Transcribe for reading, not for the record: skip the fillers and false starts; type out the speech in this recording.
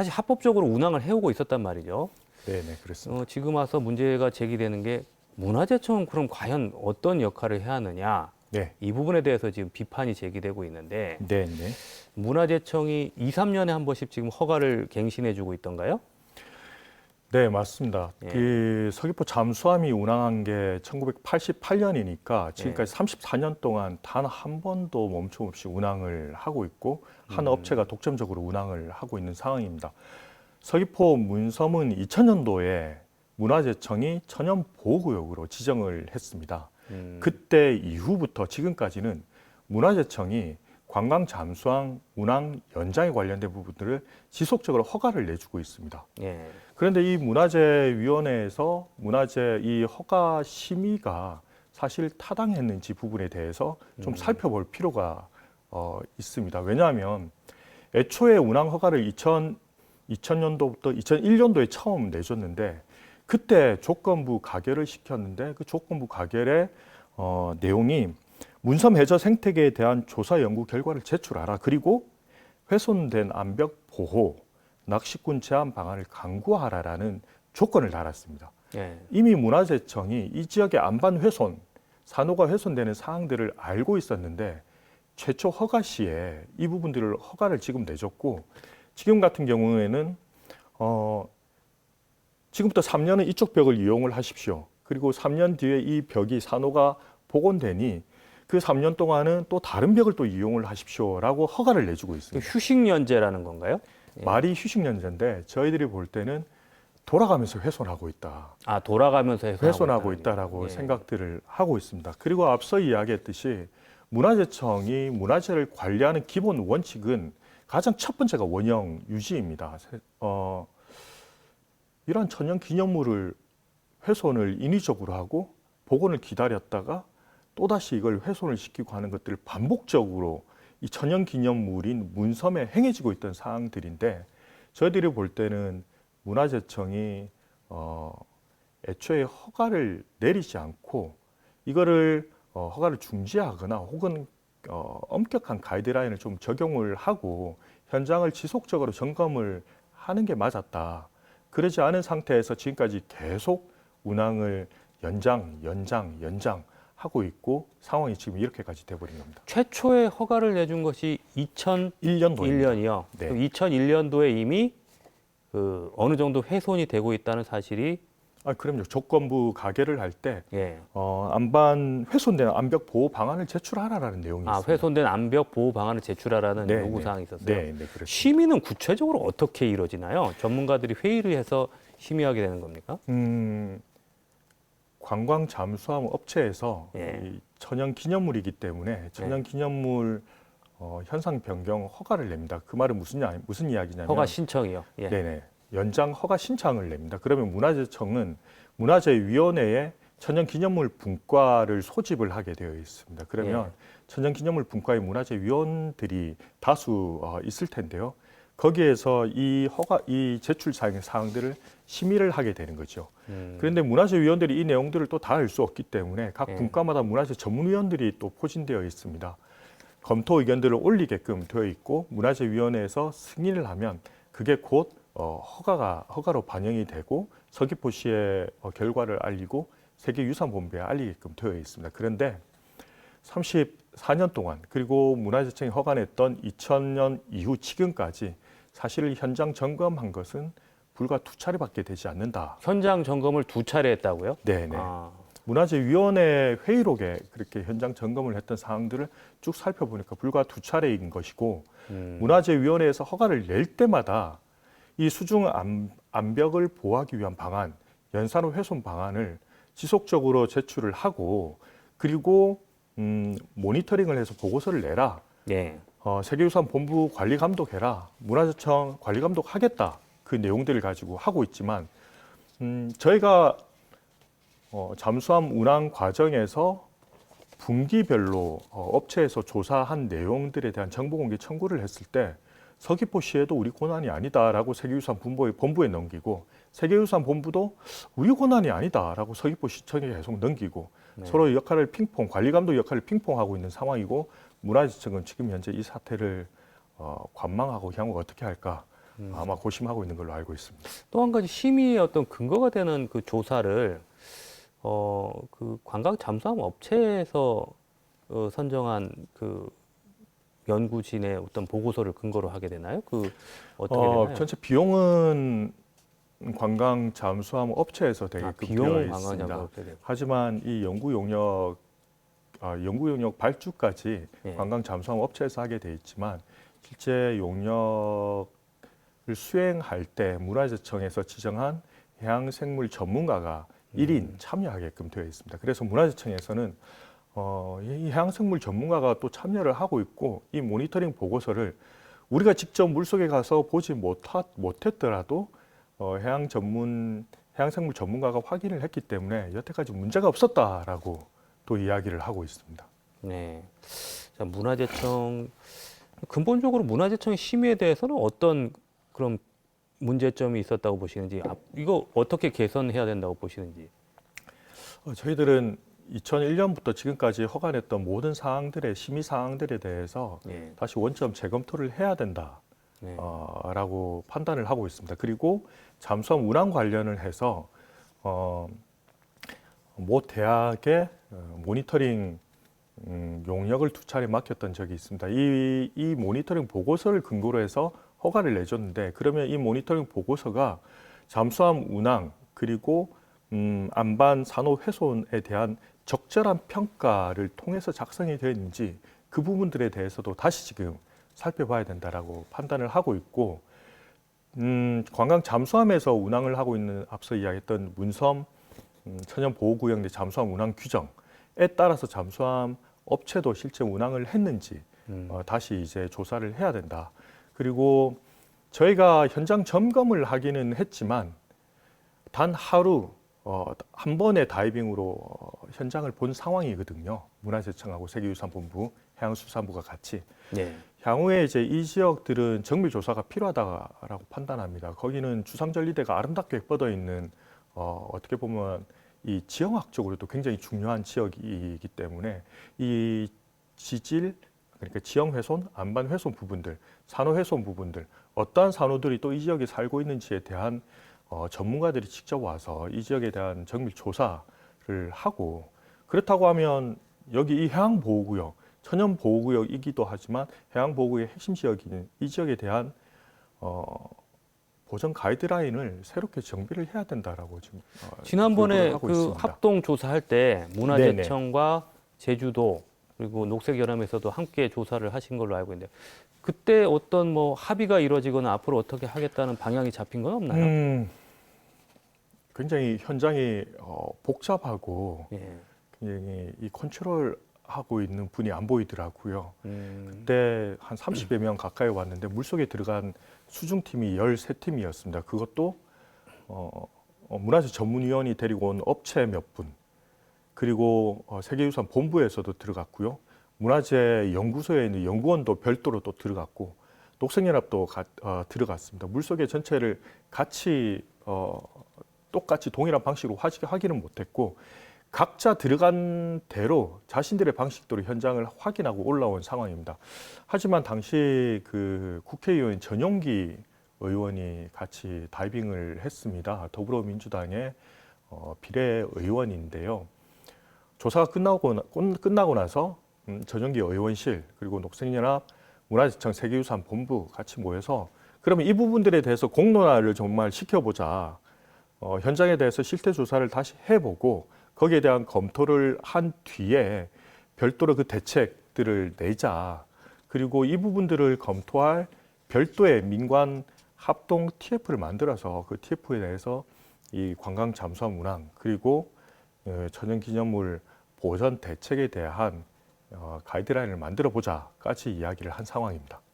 사실 합법적으로 운항을 해오고 있었단 말이죠. 네네, 그렇습니다. 지금 와서 문제가 제기되는 게 문화재청은 그럼 과연 어떤 역할을 해야 하느냐? 네, 이 부분에 대해서 지금 비판이 제기되고 있는데 네네. 문화재청이 2, 3년에 한 번씩 지금 허가를 갱신해주고 있던가요? 네, 맞습니다. 예. 그 서귀포 잠수함이 운항한 게 1988년이니까 예. 지금까지 34년 동안 단 한 번도 멈춤 없이 운항을 하고 있고 한 음. 업체가 독점적으로 운항을 하고 있는 상황입니다. 서귀포 문섬은 2000년도에 문화재청이 천연보호구역으로 지정을 했습니다. 그때 이후부터 지금까지는 문화재청이 관광 잠수함 운항 연장에 관련된 부분들을 지속적으로 허가를 내주고 있습니다. 예. 그런데 이 문화재위원회에서 문화재 이 허가 심의가 사실 타당했는지 부분에 대해서 좀 살펴볼 필요가 있습니다. 왜냐하면 애초에 운항 허가를 2000년도부터 2001년도에 처음 내줬는데 그때 조건부 가결을 시켰는데 그 조건부 가결의 내용이 문섬 해저 생태계에 대한 조사 연구 결과를 제출하라. 그리고 훼손된 암벽 보호, 낚시꾼 제한 방안을 강구하라라는 조건을 달았습니다. 예. 이미 문화재청이 이 지역의 안반 훼손, 산호가 훼손되는 사항들을 알고 있었는데 최초 허가 시에 이 부분들을 허가를 지금 내줬고 지금 같은 경우에는 지금부터 3년은 이쪽 벽을 이용을 하십시오. 그리고 3년 뒤에 이 벽이 산호가 복원되니 그 3년 동안은 또 다른 벽을 또 이용을 하십시오라고 허가를 내주고 있습니다. 휴식연재라는 건가요? 예. 말이 휴식연재인데 저희들이 볼 때는 돌아가면서 훼손하고 있다. 아, 돌아가면서 훼손하고 있다라고 예. 생각들을 하고 있습니다. 그리고 앞서 이야기했듯이 문화재청이 문화재를 관리하는 기본 원칙은 가장 첫 번째가 원형 유지입니다. 이런 천연 기념물을 훼손을 인위적으로 하고 복원을 기다렸다가 또다시 이걸 훼손을 시키고 하는 것들을 반복적으로 이 천연 기념물인 문섬에 행해지고 있던 사항들인데 저희들이 볼 때는 문화재청이 애초에 허가를 내리지 않고 이거를 허가를 중지하거나 혹은 엄격한 가이드라인을 좀 적용을 하고 현장을 지속적으로 점검을 하는 게 맞았다. 그러지 않은 상태에서 지금까지 계속 운항을 연장 하고 있고 상황이 지금 이렇게까지 돼버린 겁니다. 최초의 허가를 내준 것이 2001년도입니다. 2001년이요. 네. 2001년도에 이미 어느 정도 훼손이 되고 있다는 사실이 그럼요. 조건부 가결을 할 때 예. 안반 훼손된 암벽 보호 방안을 제출하라라는 내용이 아, 있습니다. 훼손된 암벽 보호 방안을 제출하라는 네, 요구 네. 사항이 있었어요. 네, 그렇습니다. 심의는 구체적으로 어떻게 이루어지나요? 전문가들이 회의를 해서 심의하게 되는 겁니까? 관광 잠수함 업체에서 예. 이 천연 기념물이기 때문에 천연 기념물 현상 변경 허가를 냅니다. 그 말은 무슨 이야기냐면 허가 신청이요. 예. 네네. 연장 허가 신청을 냅니다. 그러면 문화재청은 문화재위원회에 천연기념물 분과를 소집을 하게 되어 있습니다. 그러면 천연기념물 분과의 문화재위원들이 다수 있을 텐데요. 거기에서 이 제출 사항들을 심의를 하게 되는 거죠. 그런데 문화재위원들이 이 내용들을 또 다 알 수 없기 때문에 각 분과마다 문화재 전문위원들이 또 포진되어 있습니다. 검토 의견들을 올리게끔 되어 있고 문화재위원회에서 승인을 하면 그게 곧 허가로 반영이 되고 서귀포시의 결과를 알리고 세계유산본부에 알리게끔 되어 있습니다. 그런데 34년 동안 그리고 문화재청이 허가냈던 2000년 이후 지금까지 사실 현장 점검한 것은 불과 2차례밖에 되지 않는다. 현장 점검을 2차례 했다고요? 네네. 아, 문화재위원회 회의록에 그렇게 현장 점검을 했던 사항들을 쭉 살펴보니까 불과 2차례인 것이고 문화재위원회에서 허가를 낼 때마다 이 수중 암벽을 보호하기 위한 방안, 연산호 훼손 방안을 지속적으로 제출을 하고 그리고 모니터링을 해서 보고서를 내라. 예. 세계유산본부 관리 감독해라. 문화재청 관리 감독하겠다. 그 내용들을 가지고 하고 있지만 저희가 잠수함 운항 과정에서 분기별로 업체에서 조사한 내용들에 대한 정보공개 청구를 했을 때 서귀포시에도 우리 권한이 아니다라고 세계유산본부에 넘기고 세계유산본부도 우리 권한이 아니다라고 서귀포시청에 계속 넘기고 서로 역할을 관리감독 역할을 핑퐁하고 있는 상황이고 문화재청은 지금 현재 이 사태를 관망하고 향후 어떻게 할까 아마 고심하고 있는 걸로 알고 있습니다. 또 한 가지 심의의 어떤 근거가 되는 그 조사를 그 관광 잠수함 업체에서 선정한 그 연구진의 어떤 보고서를 근거로 하게 되나요? 그 어떻게 되나요? 전체 비용은 관광 잠수함 업체에서 되게끔 되어 비용은 관광 잠수함 있습니다. 업체 되고. 하지만 이 연구 용역 발주까지 예. 관광 잠수함 업체에서 하게 돼 있지만 실제 용역을 수행할 때 문화재청에서 지정한 해양생물 전문가가 1인 참여하게끔 되어 있습니다. 그래서 문화재청에서는 이 해양생물 전문가가 또 참여를 하고 있고 이 모니터링 보고서를 우리가 직접 물속에 가서 보지 못했더라도 해양생물 전문가가 확인을 했기 때문에 여태까지 문제가 없었다라고 또 이야기를 하고 있습니다. 네. 자, 문화재청 근본적으로 문화재청 심의에 대해서는 어떤 그런 문제점이 있었다고 보시는지, 이거 어떻게 개선해야 된다고 보시는지. 저희들은 2001년부터 지금까지 허가냈던 모든 사항들의 심의 사항들에 대해서 예. 다시 원점 재검토를 해야 된다. 네. 라고 판단을 하고 있습니다. 그리고 잠수함 운항 관련을 해서 모 대학의 모니터링 용역을 2차례 맡겼던 적이 있습니다. 이 모니터링 보고서를 근거로 해서 허가를 내줬는데 그러면 이 모니터링 보고서가 잠수함 운항 그리고 안반 산호 훼손에 대한 적절한 평가를 통해서 작성이 되어 있는지 그 부분들에 대해서도 다시 지금 살펴봐야 된다라고 판단을 하고 있고 관광 잠수함에서 운항을 하고 있는 앞서 이야기했던 문섬 천연보호구역 내 잠수함 운항 규정에 따라서 잠수함 업체도 실제 운항을 했는지 다시 이제 조사를 해야 된다. 그리고 저희가 현장 점검을 하기는 했지만 단 하루 한 번의 다이빙으로 현장을 본 상황이거든요. 문화재청하고 세계유산본부, 해양수산부가 같이. 네. 향후에 이제 이 지역들은 정밀 조사가 필요하다라고 판단합니다. 거기는 주상절리대가 아름답게 뻗어 있는 어떻게 보면 이 지형학적으로도 굉장히 중요한 지역이기 때문에 이 지질 그러니까 지형 훼손, 안반 훼손 부분들, 산호 훼손 부분들 어떠한 산호들이 또 이 지역에 살고 있는지에 대한 전문가들이 직접 와서 이 지역에 대한 정밀 조사를 하고 그렇다고 하면 여기 이 해양보호구역 천연보호구역이기도 하지만 해양보호구역의 핵심 지역인 이 지역에 대한 보전 가이드라인을 새롭게 정비를 해야 된다라고 지금 지난번에 요구를 하고 그 있습니다. 합동 조사할 때 문화재청과 제주도 그리고 녹색연합에서도 함께 조사를 하신 걸로 알고 있는데 그때 어떤 뭐 합의가 이루어지거나 앞으로 어떻게 하겠다는 방향이 잡힌 건 없나요? 굉장히 현장이 복잡하고 예. 굉장히 이 컨트롤하고 있는 분이 안 보이더라고요. 음. 그때 한 30여 명 가까이 왔는데 물속에 들어간 수중팀이 13팀이었습니다. 그것도 문화재 전문위원이 데리고 온 업체 몇 분, 그리고 세계유산 본부에서도 들어갔고요. 문화재 연구소에 있는 연구원도 별도로 또 들어갔고, 녹색연합도 들어갔습니다. 물속의 전체를 같이 똑같이 동일한 방식으로 확인은 못했고, 각자 들어간 대로 자신들의 방식대로 현장을 확인하고 올라온 상황입니다. 하지만 당시 그 국회의원 전용기 의원이 같이 다이빙을 했습니다. 더불어민주당의 비례의원인데요. 조사가 끝나고 나서 전용기 의원실 그리고 녹색연합 문화재청 세계유산본부 같이 모여서 그러면 이 부분들에 대해서 공론화를 정말 시켜보자. 현장에 대해서 실태 조사를 다시 해보고 거기에 대한 검토를 한 뒤에 별도로 그 대책들을 내자. 그리고 이 부분들을 검토할 별도의 민관 합동 TF를 만들어서 그 TF에 대해서 이 관광 잠수함 운항 그리고 천연기념물 보전 대책에 대한 가이드라인을 만들어 보자까지 이야기를 한 상황입니다.